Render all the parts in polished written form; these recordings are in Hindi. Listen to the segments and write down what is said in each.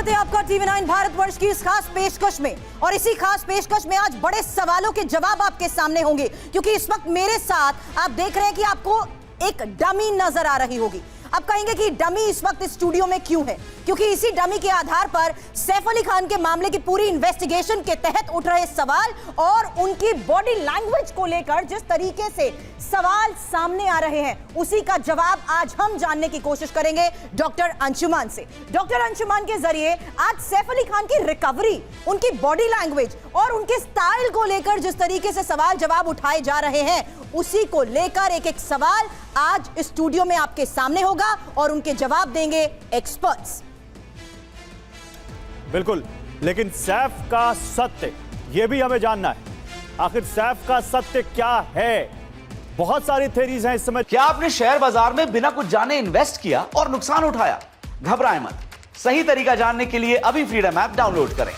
स्वागत है आपका टीवी9 भारतवर्ष की इस खास पेशकश में। और इसी खास पेशकश में आज बड़े सवालों के जवाब आपके सामने होंगे, क्योंकि इस वक्त मेरे साथ आप देख रहे हैं कि आपको एक डमी नजर आ रही होगी। आप कहेंगे कि डमी इस वक्त इस स्टूडियो में क्यों है? क्योंकि इसी डमी के आधार पर सैफ अली खान के मामले की पूरी इन्वेस्टिगेशन के तहत उठ रहे सवाल और उनकी बॉडी लैंग्वेज को लेकर जिस तरीके से सवाल सामने आ रहे हैं, उसी का जवाब आज हम जानने की कोशिश करेंगे डॉक्टर अंशुमान से। डॉक्टर अंशुमान के जरिए आज सैफ अली खान की रिकवरी, उनकी बॉडी लैंग्वेज और उनके स्टाइल को लेकर जिस तरीके से सवाल जवाब उठाए जा रहे हैं, उसी को लेकर एक एक सवाल आज इस स्टूडियो में आपके सामने होगा और उनके जवाब देंगे एक्सपर्ट्स। बिल्कुल, लेकिन सैफ का सत्य यह भी हमें जानना है। आखिर सैफ का सत्य क्या है? बहुत सारी थ्योरीज हैं इस समय। क्या आपने शेयर बाजार में बिना कुछ जाने इन्वेस्ट किया और नुकसान उठाया? घबराएं मत, सही तरीका जानने के लिए अभी फ्रीडम ऐप डाउनलोड करें।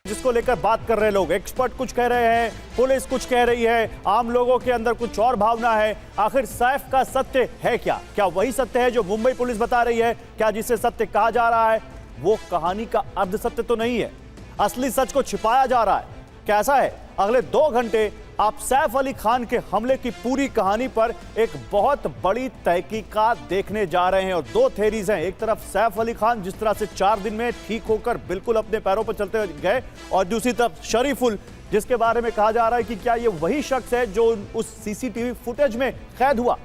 जिसको लेकर बात कर रहे लोग, एक्सपर्ट कुछ कह रहे हैं, पुलिस कुछ कह रही है, आम लोगों के अंदर कुछ और भावना है। आखिर सैफ का सत्य है क्या? क्या वही सत्य है जो मुंबई पुलिस बता रही है? क्या जिसे सत्य कहा जा रहा है वो कहानी का अर्ध सत्य तो नहीं है? असली सच को छिपाया जा रहा है? कैसा है? अगले 2 घंटे आप सैफ अली खान के हमले की पूरी कहानी पर एक बहुत बड़ी तहकीकात देखने जा रहे हैं। और 2 थ्योरीज हैं। एक तरफ सैफ अली खान जिस तरह से 4 दिन में ठीक होकर बिल्कुल अपने पैरों पर चलते गए, और दूसरी तरफ शरीफुल जिसके बारे में कहा जा रहा है कि क्या ये वही शख्स है जो उस सीसीटीवी फुटेज में कैद हुआ।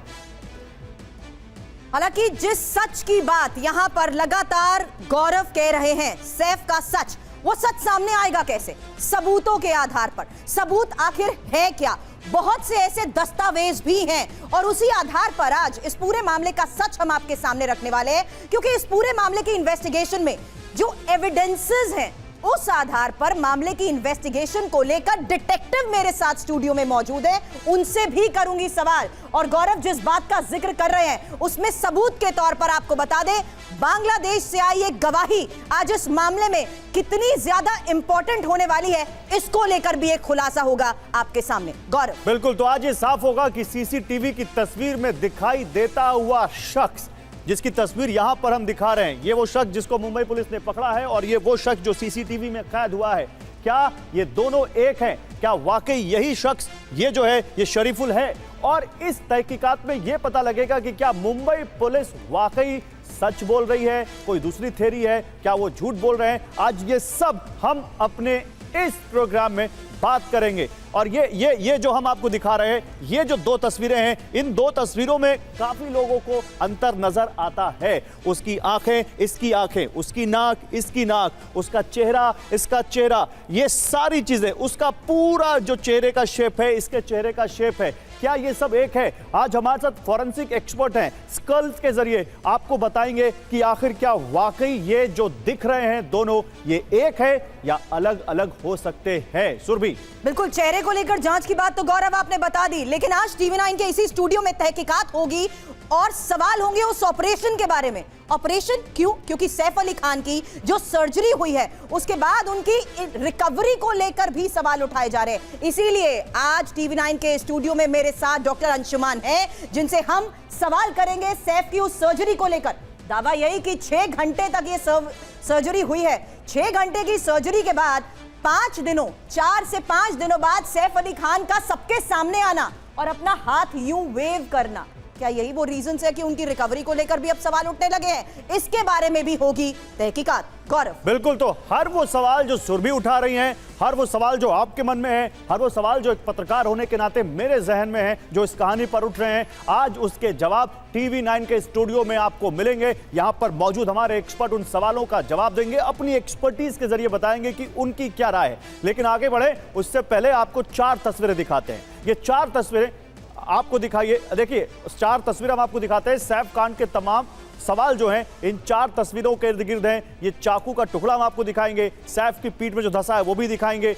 हालांकि जिस सच की बात यहां पर लगातार गौरव कह रहे हैं, सैफ का सच, वो सच सामने आएगा कैसे? सबूतों के आधार पर। सबूत आखिर है क्या? बहुत से ऐसे दस्तावेज भी हैं और उसी आधार पर आज इस पूरे मामले का सच हम आपके सामने रखने वाले हैं, क्योंकि इस पूरे मामले की इन्वेस्टिगेशन में जो एविडेंसेस हैं, उस आधार पर मामले की इन्वेस्टिगेशन को लेकर डिटेक्टिव मेरे साथ स्टूडियो में मौजूद है, उनसे भी करूंगी सवाल। और गौरव जिस बात का जिक्र कर रहे हैं उसमें सबूत के तौर पर आपको बता दें, बांग्लादेश से आई एक गवाही आज इस मामले में कितनी ज्यादा इंपॉर्टेंट होने वाली है, इसको लेकर भी एक खुलासा होगा आपके सामने। गौरव बिल्कुल, तो आज ये साफ होगा कि सीसीटीवी की तस्वीर में दिखाई देता हुआ शख्स, जिसकी तस्वीर यहां पर हम दिखा रहे हैं, ये वो शख्स जिसको मुंबई पुलिस ने पकड़ा है और ये वो शख्स जो सीसीटीवी में कैद हुआ है, क्या ये दोनों एक हैं? क्या वाकई यही शख्स ये जो है ये शरीफुल है? और इस तहकीकात में ये पता लगेगा कि क्या मुंबई पुलिस वाकई सच बोल रही है, कोई दूसरी थ्योरी है, क्या वो झूठ बोल रहे हैं? आज ये सब हम अपने इस प्रोग्राम में बात करेंगे। और ये जो हम आपको दिखा रहे हैं, ये जो 2 तस्वीरें हैं, इन 2 तस्वीरों में काफी लोगों को अंतर नजर आता है। उसकी आंखें, इसकी आंखें, उसकी नाक, इसकी नाक, उसका चेहरा, इसका चेहरा, ये सारी चीजें, उसका पूरा जो चेहरे का शेप है, इसके चेहरे का शेप है, क्या ये सब एक है? आज हमारे साथ फॉरेंसिक एक्सपर्ट हैं, स्कल्स के जरिए आपको बताएंगे कि आखिर क्या वाकई ये जो दिख रहे हैं दोनों, ये एक है या अलग अलग हो सकते हैं। सुरभि, बिल्कुल, चेहरे को लेकर जांच की बात तो गौरव आपने बता दी, लेकिन आज टीवी9 के इसी स्टूडियो में तहकीकात होगी और सवाल होंगे उस ऑपरेशन के बारे में। ऑपरेशन क्यों? क्योंकि सैफ अली खान की जो सर्जरी हुई है उसके बाद उनकी रिकवरी को लेकर भी सवाल उठाए जा रहे हैं। इसीलिए आज टीवी9 के स्टूडियो में मेरे साथ डॉक्टर अंशुमान हैं, जिनसे हम सवाल करेंगे सैफ की उस सर्जरी को लेकर। दावा यही कि 6 घंटे तक ये सर्जरी हुई है। 6 घंटे की सर्जरी के बाद 5 दिनों, 4 से 5 दिनों बाद सैफ अली खान का सबके सामने आना और अपना हाथ यूं वेव करना, क्या यही वो रीजन है कि उनकी रिकवरी को लेकर भी अब सवाल उठने लगे हैं? इसके बारे में भी होगी तहकीकात। गौरव बिल्कुल, तो हर वो सवाल जो सुरभि उठा रही हैं, हर वो सवाल जो आपके मन में है, हर वो सवाल जो एक पत्रकार होने के नाते मेरे जहन में है, जो इस कहानी पर उठ रहे हैं, आज उसके जवाब टीवी9 के स्टूडियो में आपको मिलेंगे। यहां पर मौजूद हमारे एक्सपर्ट उन सवालों का जवाब देंगे, अपनी एक्सपर्टीज के जरिए बताएंगे कि उनकी क्या राय है। लेकिन आगे बढ़े उससे पहले आपको 4 तस्वीरें दिखाते हैं। ये 4 तस्वीरें आपको दिखाइए, देखिए 4 तस्वीरें हम आपको दिखाते हैं। सैफ कांड के तमाम सवाल जो हैं इन 4 तस्वीरों के इर्द गिर्द हैं। ये चाकू का टुकड़ा हम आपको दिखाएंगे, सैफ की पीठ में जो धंसा है वो भी दिखाएंगे,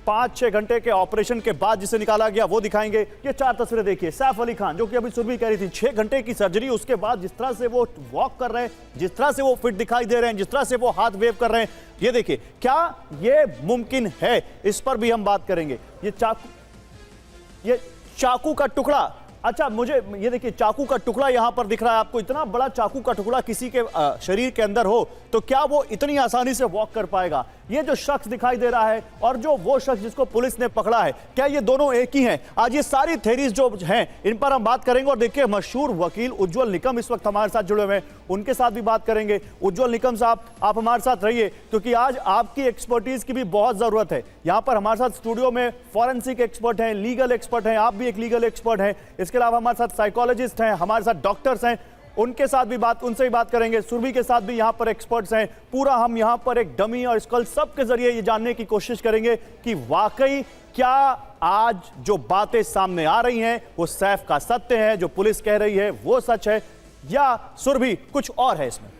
5-6 घंटे के ऑपरेशन के बाद जिसे निकाला गया वो दिखाएंगे। ये 4 तस्वीरें देखिए। सैफ अली खान, जो कि अभी सुरभि कह रही थी, 6 घंटे की सर्जरी, उसके बाद जिस तरह से वो वॉक कर रहे हैं, जिस तरह से वो फिट दिखाई दे रहे हैं, जिस तरह से वो हाथ वेव कर रहे हैं, ये देखिए, क्या ये मुमकिन है? इस पर भी हम बात करेंगे। ये चाकू का टुकड़ा अच्छा, मुझे ये देखिए, चाकू का टुकड़ा यहां पर दिख रहा है आपको। इतना बड़ा चाकू का टुकड़ा किसी के शरीर के अंदर हो तो क्या वो इतनी आसानी से वॉक कर पाएगा? ये जो शख्स दिखाई दे रहा है और जो वो शख्स जिसको पुलिस ने पकड़ा है, क्या ये दोनों एक ही हैं? आज ये सारी थ्योरीज जो हैं इन पर हम बात करेंगे। और देखिए, मशहूर वकील उज्जवल निकम इस वक्त हमारे साथ जुड़े हुए हैं, उनके साथ भी बात करेंगे। उज्जवल निकम साहब, आप हमारे साथ रहिए क्योंकि आज आपकी एक्सपर्टीज की भी बहुत जरूरत है। यहां पर हमारे साथ स्टूडियो में फॉरेंसिक एक्सपर्ट हैं, लीगल एक्सपर्ट हैं, आप भी एक लीगल एक्सपर्ट हैं। इसके अलावा हमारे साथ साइकोलॉजिस्ट हैं, हमारे साथ डॉक्टर्स हैं, उनके साथ भी उनसे भी बात करेंगे। सुरभि के साथ भी यहां पर एक्सपर्ट्स हैं। पूरा हम यहां पर एक डमी और स्कल सब के जरिए ये जानने की कोशिश करेंगे कि वाकई क्या आज जो बातें सामने आ रही हैं वो सैफ का सत्य है, जो पुलिस कह रही है वो सच है, या सुरभि कुछ और है इसमें।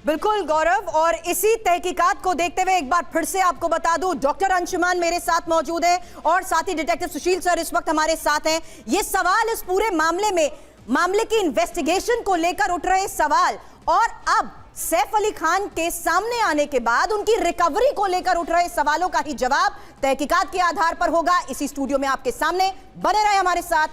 बिल्कुल गौरव, और इसी तहकीकात को देखते हुए एक बार फिर से आपको बता दूं, डॉक्टर अंशुमान मेरे साथ मौजूद है और साथ ही डिटेक्टिव सुशील सर इस वक्त हमारे साथ हैं। ये सवाल इस पूरे मामले की इन्वेस्टिगेशन को लेकर उठ रहे सवाल और अब सैफ अली खान के सामने आने के बाद उनकी रिकवरी को लेकर उठ रहे सवालों का ही जवाब तहकीकात के आधार पर होगा। इसी स्टूडियो में आपके सामने बने रहे हमारे साथ।